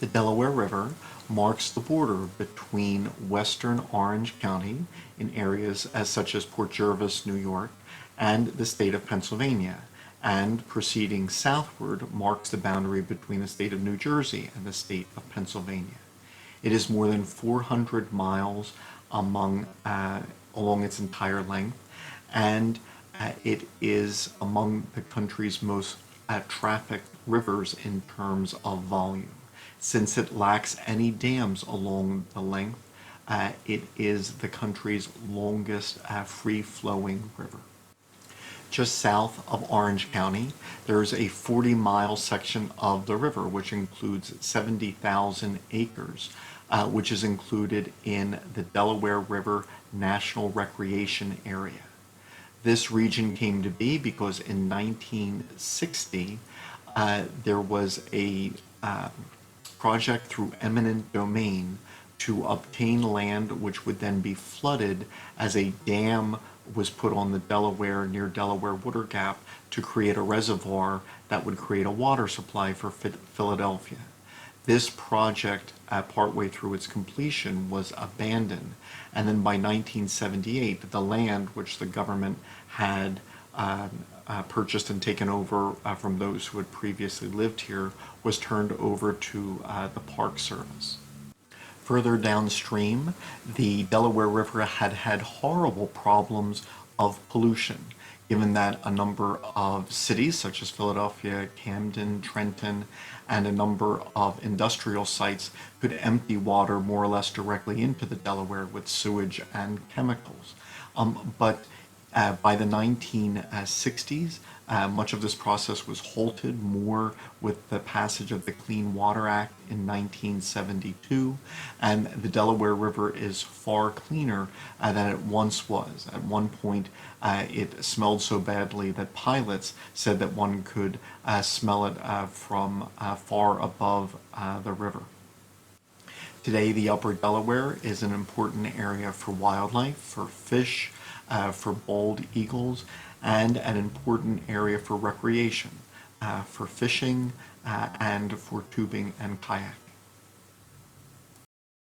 The Delaware River marks the border between western Orange County in areas such as Port Jervis, New York, and the state of Pennsylvania, and proceeding southward marks the boundary between the state of New Jersey and the state of Pennsylvania. It is more than 400 miles along its entire length, and it is among the country's most trafficked rivers in terms of volume. Since it lacks any dams along the length, it is the country's longest free-flowing river. Just south of Orange County, there is a 40-mile section of the river, which includes 70,000 acres, which is included in the Delaware River National Recreation Area. This region came to be because in 1960, there was a project through eminent domain to obtain land which would then be flooded as a dam was put on the Delaware near Delaware Water Gap to create a reservoir that would create a water supply for Philadelphia. This project, partway through its completion, was abandoned, and then by 1978, the land which the government had purchased and taken over from those who had previously lived here was turned over to the Park Service. Further downstream, the Delaware River had horrible problems of pollution, given that a number of cities such as Philadelphia, Camden, Trenton, and a number of industrial sites could empty water more or less directly into the Delaware with sewage and chemicals. But by the 1960s, much of this process was halted more with the passage of the Clean Water Act in 1972, and the Delaware River is far cleaner than it once was. At one point, it smelled so badly that pilots said that one could smell it from far above the river. Today, the Upper Delaware is an important area for wildlife, for fish, for bald eagles, and an important area for recreation, for fishing, and for tubing and kayaking.